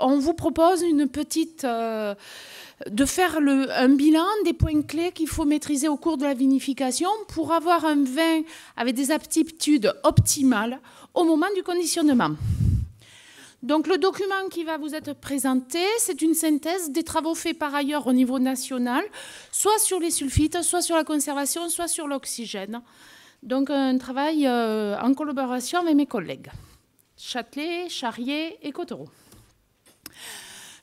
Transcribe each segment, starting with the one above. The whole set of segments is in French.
On vous propose de faire un bilan des points clés qu'il faut maîtriser au cours de la vinification pour avoir un vin avec des aptitudes optimales au moment du conditionnement. Donc le document qui va vous être présenté, c'est une synthèse des travaux faits par ailleurs au niveau national, soit sur les sulfites, soit sur la conservation, soit sur l'oxygène. Donc un travail en collaboration avec mes collègues, Châtelet, Charrier et Cottereau.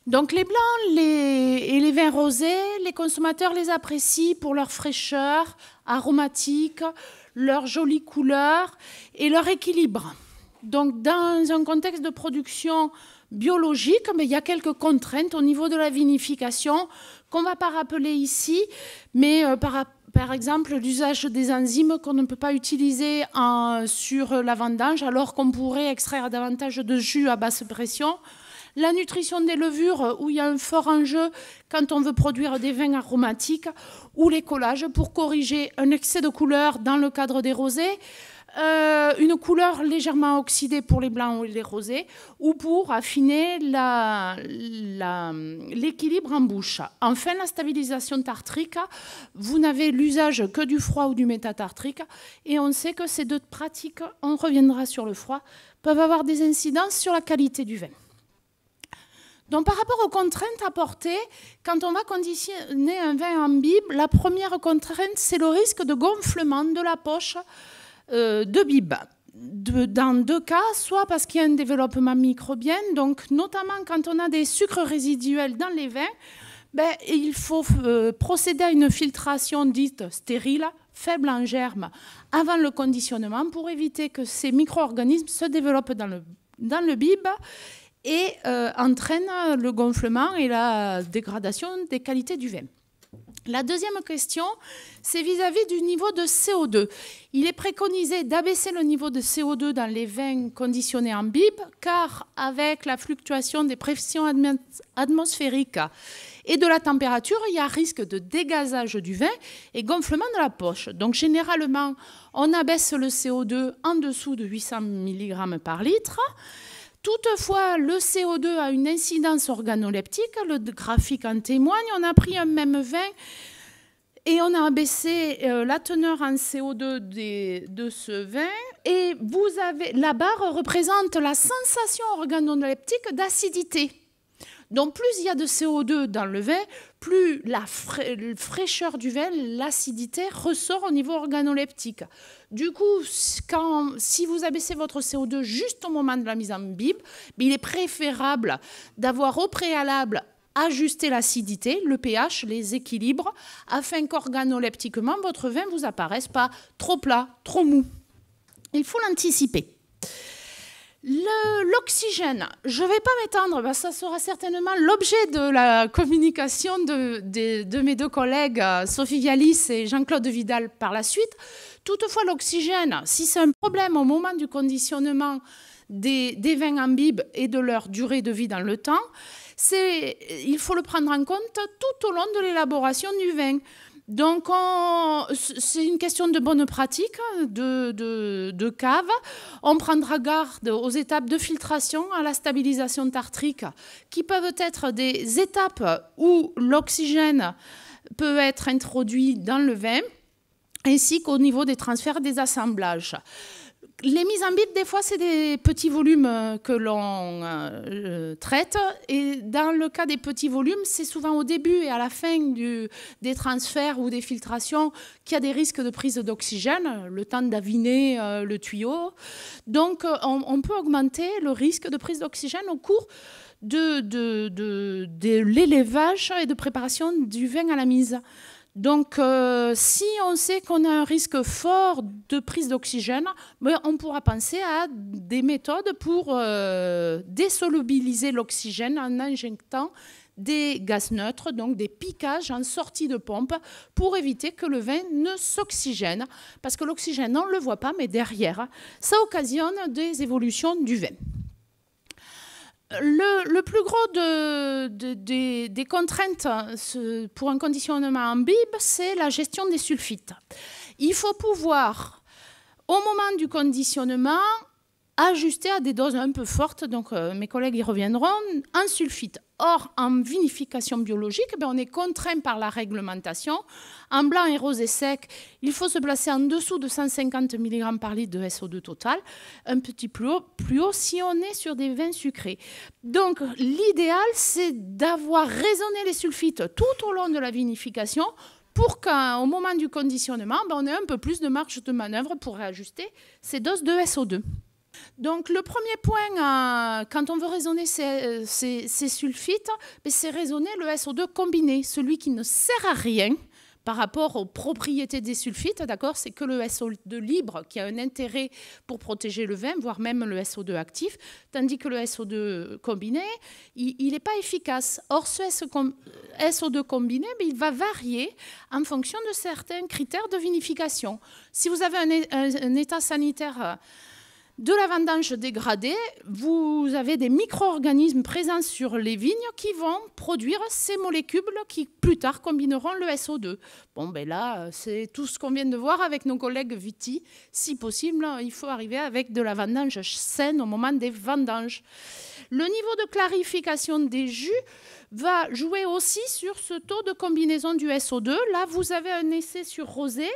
Donc les blancs et les vins rosés, les consommateurs les apprécient pour leur fraîcheur aromatique, leur jolie couleur et leur équilibre. Donc dans un contexte de production biologique, mais il y a quelques contraintes au niveau de la vinification qu'on ne va pas rappeler ici, mais par exemple l'usage des enzymes qu'on ne peut pas utiliser sur la vendange alors qu'on pourrait extraire davantage de jus à basse pression. La nutrition des levures, où il y a un fort enjeu quand on veut produire des vins aromatiques, ou les collages pour corriger un excès de couleur dans le cadre des rosés, une couleur légèrement oxydée pour les blancs ou les rosés, ou pour affiner l'équilibre en bouche. Enfin, la stabilisation tartrique, vous n'avez l'usage que du froid ou du métatartrique, et on sait que ces deux pratiques, on reviendra sur le froid, peuvent avoir des incidences sur la qualité du vin. Donc, par rapport aux contraintes apportées, quand on va conditionner un vin en bibe, la première contrainte, c'est le risque de gonflement de la poche de bibe. Dans deux cas, soit parce qu'il y a un développement microbien, donc notamment quand on a des sucres résiduels dans les vins, il faut procéder à une filtration dite stérile, faible en germes, avant le conditionnement pour éviter que ces micro-organismes se développent dans le bibe et entraîne le gonflement et la dégradation des qualités du vin. La deuxième question, c'est vis-à-vis du niveau de CO2. Il est préconisé d'abaisser le niveau de CO2 dans les vins conditionnés en bibe, car avec la fluctuation des pressions atmosphériques et de la température, il y a risque de dégazage du vin et gonflement de la poche. Donc généralement, on abaisse le CO2 en dessous de 800 mg par litre. Toutefois, le CO2 a une incidence organoleptique, le graphique en témoigne. On a pris un même vin et on a abaissé la teneur en CO2 de ce vin. Et la barre représente la sensation organoleptique d'acidité. Donc plus il y a de CO2 dans le vin, plus la fraîcheur du vin, l'acidité ressort au niveau organoleptique. Du coup, si vous abaissez votre CO2 juste au moment de la mise en bibe, il est préférable d'avoir au préalable ajusté l'acidité, le pH, les équilibres, afin qu'organoleptiquement, votre vin ne vous apparaisse pas trop plat, trop mou. Il faut l'anticiper. L'oxygène, je ne vais pas m'étendre, ça sera certainement l'objet de la communication de mes deux collègues, Sophie Vialis et Jean-Claude Vidal par la suite. Toutefois, l'oxygène, si c'est un problème au moment du conditionnement des vins en bibe et de leur durée de vie dans le temps, il faut le prendre en compte tout au long de l'élaboration du vin. Donc, c'est une question de bonne pratique, de cave. On prendra garde aux étapes de filtration, à la stabilisation tartrique, qui peuvent être des étapes où l'oxygène peut être introduit dans le vin, ainsi qu'au niveau des transferts des assemblages. Les mises en bibe, des fois, c'est des petits volumes que l'on traite. Et dans le cas des petits volumes, c'est souvent au début et à la fin des transferts ou des filtrations qu'il y a des risques de prise d'oxygène, le temps d'aviner le tuyau. Donc, on peut augmenter le risque de prise d'oxygène au cours de l'élevage et de préparation du vin à la mise. Donc, si on sait qu'on a un risque fort de prise d'oxygène, on pourra penser à des méthodes pour désolubiliser l'oxygène en injectant des gaz neutres, donc des piquages en sortie de pompe, pour éviter que le vin ne s'oxygène. Parce que l'oxygène, on ne le voit pas, mais derrière, ça occasionne des évolutions du vin. Le plus gros des contraintes pour un conditionnement en bibe, c'est la gestion des sulfites. Il faut pouvoir, au moment du conditionnement, ajusté à des doses un peu fortes, donc mes collègues y reviendront, en sulfite. Or, en vinification biologique, on est contraint par la réglementation. En blanc et rosé sec, il faut se placer en dessous de 150 mg par litre de SO2 total, un petit plus haut si on est sur des vins sucrés. Donc, l'idéal, c'est d'avoir raisonné les sulfites tout au long de la vinification pour qu'au moment du conditionnement, on ait un peu plus de marge de manœuvre pour réajuster ces doses de SO2. Donc le premier point, quand on veut raisonner ces sulfites, c'est raisonner le SO2 combiné, celui qui ne sert à rien par rapport aux propriétés des sulfites, d'accord, c'est que le SO2 libre qui a un intérêt pour protéger le vin, voire même le SO2 actif, tandis que le SO2 combiné, il n'est pas efficace. Or, ce SO2 combiné, il va varier en fonction de certains critères de vinification. Si vous avez un état sanitaire de la vendange dégradée, vous avez des micro-organismes présents sur les vignes qui vont produire ces molécules qui, plus tard, combineront le SO2. Là, c'est tout ce qu'on vient de voir avec nos collègues Viti. Si possible, il faut arriver avec de la vendange saine au moment des vendanges. Le niveau de clarification des jus va jouer aussi sur ce taux de combinaison du SO2. Là, vous avez un essai sur rosé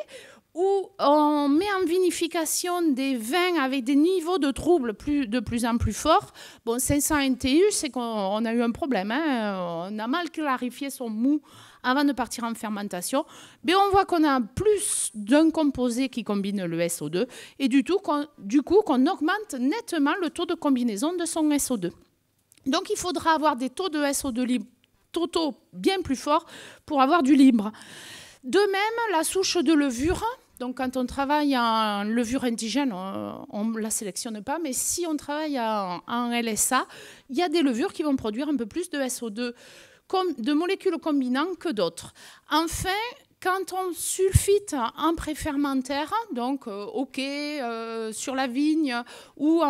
où on met en vinification des vins avec des niveaux de trouble de plus en plus forts. 500 NTU, c'est qu'on a eu un problème. On a mal clarifié son mou avant de partir en fermentation. Mais on voit qu'on a plus d'un composé qui combine le SO2 et du coup qu'on augmente nettement le taux de combinaison de son SO2. Donc il faudra avoir des taux de SO2 libre totaux bien plus forts pour avoir du libre. De même, la souche de levure. Donc, quand on travaille en levure indigène, on ne la sélectionne pas, mais si on travaille en LSA, il y a des levures qui vont produire un peu plus de SO2, de molécules combinantes que d'autres. Enfin, quand on sulfite en préfermentaire, donc sur la vigne ou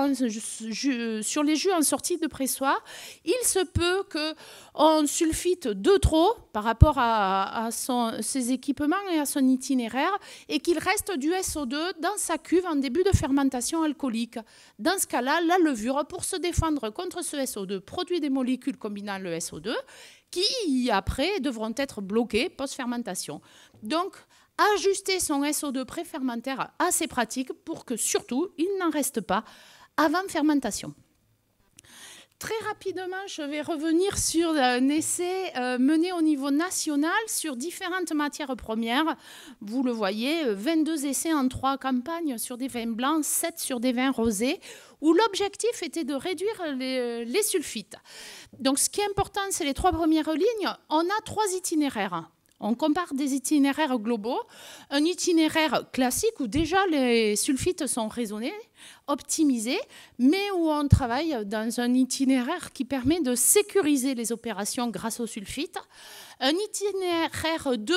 sur les jus en sortie de pressoir, il se peut qu'on sulfite de trop par rapport à ses équipements et à son itinéraire et qu'il reste du SO2 dans sa cuve en début de fermentation alcoolique. Dans ce cas-là, la levure, pour se défendre contre ce SO2, produit des molécules combinant le SO2 qui, après, devront être bloquées post-fermentation. Donc, ajuster son SO2 préfermentaire assez pratique pour que, surtout, il n'en reste pas avant fermentation. Très rapidement, je vais revenir sur un essai mené au niveau national sur différentes matières premières. Vous le voyez, 22 essais en 3 campagnes sur des vins blancs, 7 sur des vins rosés, où l'objectif était de réduire les sulfites. Donc, ce qui est important, c'est les 3 premières lignes. On a 3 itinéraires. On compare des itinéraires globaux, un itinéraire classique où déjà les sulfites sont raisonnés, optimisés, mais où on travaille dans un itinéraire qui permet de sécuriser les opérations grâce aux sulfites. Un itinéraire 2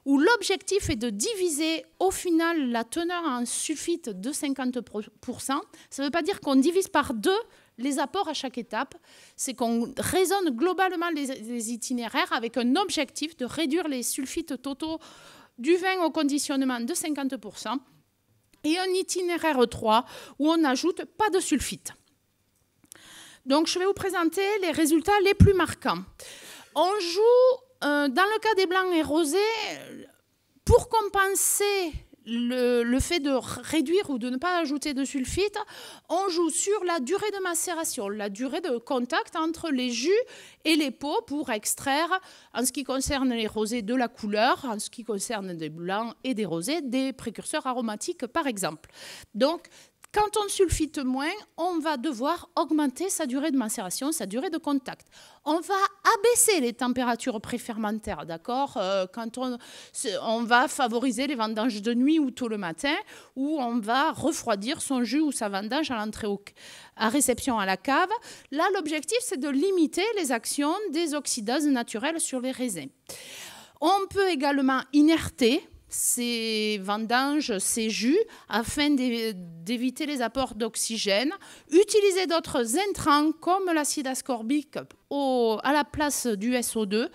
où l'objectif est de diviser au final la teneur en sulfite de 50%. Ça ne veut pas dire qu'on divise par 2 les apports à chaque étape, c'est qu'on raisonne globalement les itinéraires avec un objectif de réduire les sulfites totaux du vin au conditionnement de 50% et un itinéraire 3 où on n'ajoute pas de sulfite. Donc, je vais vous présenter les résultats les plus marquants. On joue, dans le cas des blancs et rosés, pour compenser le fait de réduire ou de ne pas ajouter de sulfite, on joue sur la durée de macération, la durée de contact entre les jus et les peaux pour extraire, en ce qui concerne les rosés, de la couleur, en ce qui concerne des blancs et des rosés, des précurseurs aromatiques par exemple. Donc, quand on sulfite moins, on va devoir augmenter sa durée de macération, sa durée de contact. On va abaisser les températures préfermentaires, d'accord ? Quand on va favoriser les vendanges de nuit ou tôt le matin, ou on va refroidir son jus ou sa vendange à l'entrée à réception à la cave. Là, l'objectif, c'est de limiter les actions des oxydases naturelles sur les raisins. On peut également inerter ces vendanges, ces jus, afin d'éviter les apports d'oxygène. Utiliser d'autres intrants comme l'acide ascorbique à la place du SO2.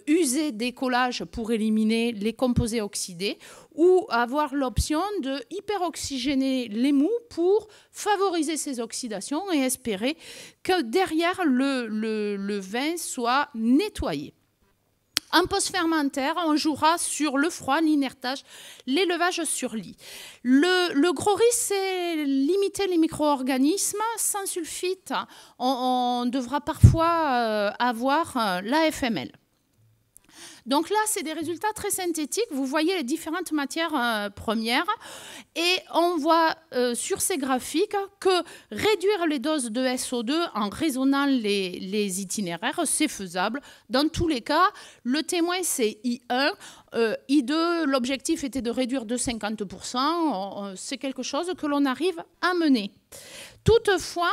User des collages pour éliminer les composés oxydés ou avoir l'option de hyperoxygéner les mous pour favoriser ces oxydations et espérer que derrière le vin soit nettoyé. En post-fermentaire, on jouera sur le froid, l'inertage, l'élevage sur lit. Le gros risque, c'est limiter les micro-organismes. Sans sulfite, on devra parfois avoir l'AFML. Donc là, c'est des résultats très synthétiques. Vous voyez les différentes matières premières. Et on voit sur ces graphiques que réduire les doses de SO2 en raisonnant les itinéraires, c'est faisable. Dans tous les cas, le témoin, c'est I1. I2, l'objectif était de réduire de 50%. C'est quelque chose que l'on arrive à mener. Toutefois,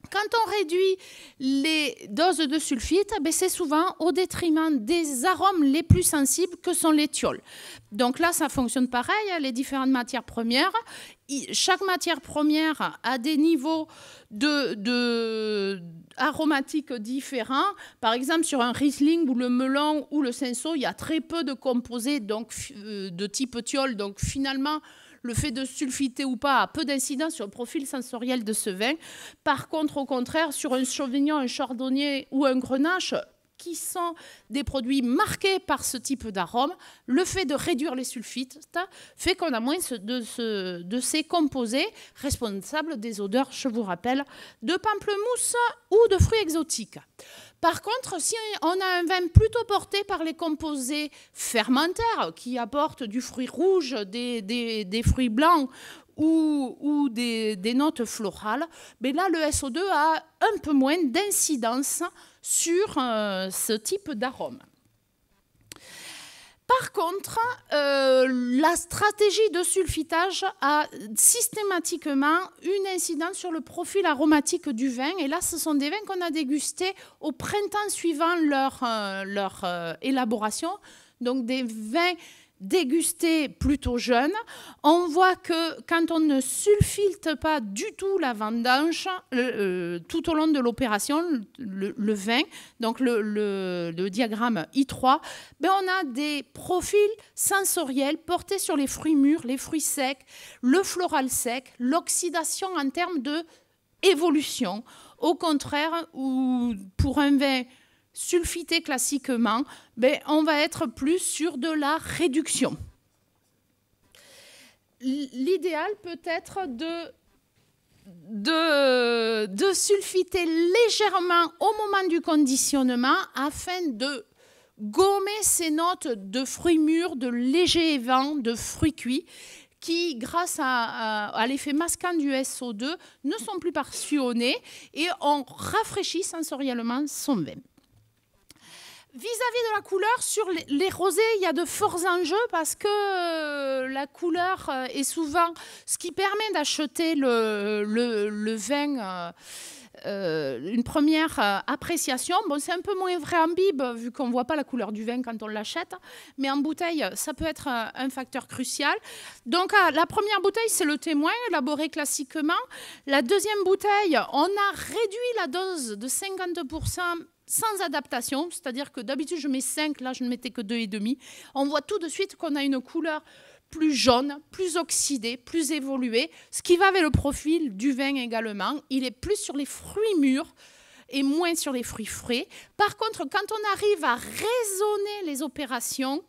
quand on réduit les doses de sulfite, c'est souvent au détriment des arômes les plus sensibles que sont les thiols. Donc là, ça fonctionne pareil, les différentes matières premières. Chaque matière première a des niveaux aromatiques différents. Par exemple, sur un Riesling ou le melon ou le cinsault, il y a très peu de composés donc, de type thiol. Donc finalement, le fait de sulfiter ou pas a peu d'incidence sur le profil sensoriel de ce vin. Par contre, au contraire, sur un Sauvignon, un Chardonnay ou un Grenache, qui sont des produits marqués par ce type d'arôme, le fait de réduire les sulfites fait qu'on a moins de ces composés responsables des odeurs, je vous rappelle, de pamplemousse ou de fruits exotiques. Par contre, si on a un vin plutôt porté par les composés fermentaires qui apportent du fruit rouge, des fruits blancs ou des notes florales, mais là, le SO2 a un peu moins d'incidence sur ce type d'arôme. Par contre, la stratégie de sulfitage a systématiquement une incidence sur le profil aromatique du vin. Et là, ce sont des vins qu'on a dégustés au printemps suivant leur élaboration. Donc des vins dégustés plutôt jeunes. On voit que quand on ne sulfite pas du tout la vendange tout au long de l'opération, le vin, donc le diagramme I3, on a des profils sensoriels portés sur les fruits mûrs, les fruits secs, le floral sec, l'oxydation en termes d'évolution. Au contraire, pour un vin sulfité classiquement, on va être plus sur de la réduction. L'idéal peut être de sulfiter légèrement au moment du conditionnement afin de gommer ces notes de fruits mûrs, de légers évents, de fruits cuits qui, grâce à l'effet masquant du SO2, ne sont plus perçus et on rafraîchit sensoriellement son vin. Vis-à-vis de la couleur, sur les rosés, il y a de forts enjeux parce que la couleur est souvent ce qui permet d'acheter le vin, une première appréciation. Bon, c'est un peu moins vrai en bib, vu qu'on ne voit pas la couleur du vin quand on l'achète, mais en bouteille, ça peut être un facteur crucial. Donc, la première bouteille, c'est le témoin, élaboré classiquement. La deuxième bouteille, on a réduit la dose de 50% sans adaptation, c'est-à-dire que d'habitude je mets 5, là je ne mettais que 2,5. On voit tout de suite qu'on a une couleur plus jaune, plus oxydée, plus évoluée, ce qui va avec le profil du vin également. Il est plus sur les fruits mûrs et moins sur les fruits frais. Par contre, quand on arrive à raisonner les opérations,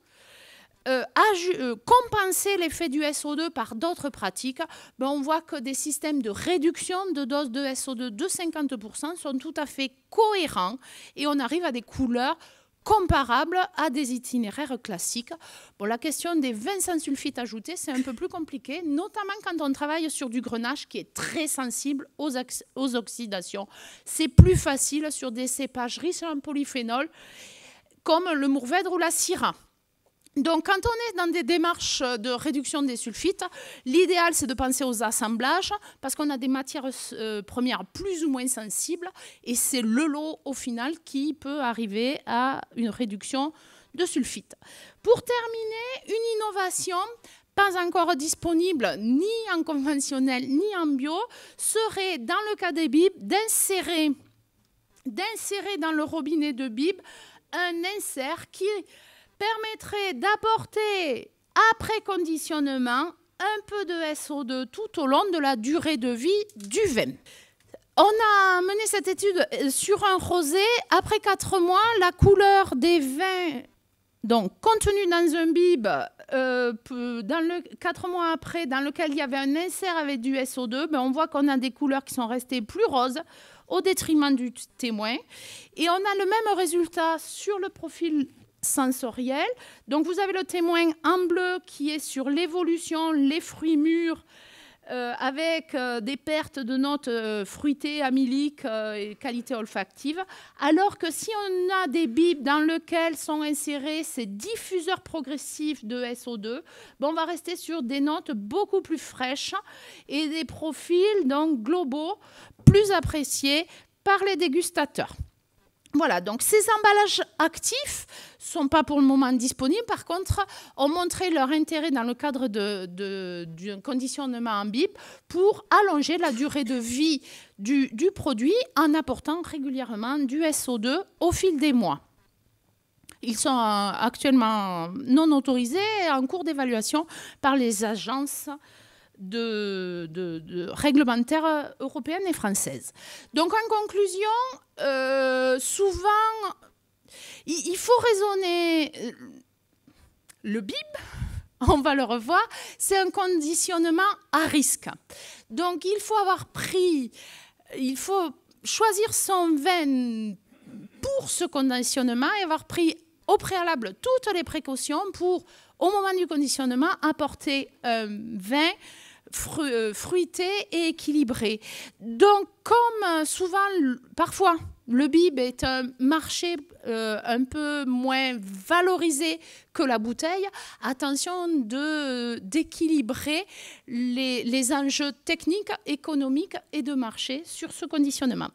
compenser l'effet du SO2 par d'autres pratiques, on voit que des systèmes de réduction de dose de SO2 de 50% sont tout à fait cohérents et on arrive à des couleurs comparables à des itinéraires classiques. Bon, la question des vins sans sulfite ajouté, c'est un peu plus compliqué, notamment quand on travaille sur du grenache qui est très sensible aux oxydations. C'est plus facile sur des cépages riches en polyphénol comme le Mourvèdre ou la Syrah. Donc, quand on est dans des démarches de réduction des sulfites, l'idéal, c'est de penser aux assemblages parce qu'on a des matières premières plus ou moins sensibles et c'est le lot, au final, qui peut arriver à une réduction de sulfite. Pour terminer, une innovation pas encore disponible ni en conventionnel ni en bio serait, dans le cas des bibes, d'insérer dans le robinet de bibe un insert qui permettrait d'apporter, après conditionnement, un peu de SO2 tout au long de la durée de vie du vin. On a mené cette étude sur un rosé. Après 4 mois, la couleur des vins donc, contenus dans un bib, 4 mois après, dans lequel il y avait un insert avec du SO2, on voit qu'on a des couleurs qui sont restées plus roses au détriment du témoin. Et on a le même résultat sur le profil sensoriel. Donc, vous avez le témoin en bleu qui est sur l'évolution, les fruits mûrs, avec des pertes de notes fruitées, amyliques et qualité olfactive. Alors que si on a des bibes dans lesquels sont insérés ces diffuseurs progressifs de SO2, on va rester sur des notes beaucoup plus fraîches et des profils donc globaux plus appréciés par les dégustateurs. Voilà, donc ces emballages actifs ne sont pas pour le moment disponibles. Par contre, ont montré leur intérêt dans le cadre d'un conditionnement en bib pour allonger la durée de vie du produit en apportant régulièrement du SO2 au fil des mois. Ils sont actuellement non autorisés et en cours d'évaluation par les agences réglementaires européennes et françaises. Donc, en conclusion, souvent, il faut raisonner. Le bib, on va le revoir, c'est un conditionnement à risque. Donc, il faut choisir son vin pour ce conditionnement et avoir pris au préalable toutes les précautions pour, au moment du conditionnement, apporter un vin fruité et équilibré. Donc, comme souvent, parfois, le bib est un marché un peu moins valorisé que la bouteille, attention d'équilibrer les enjeux techniques, économiques et de marché sur ce conditionnement.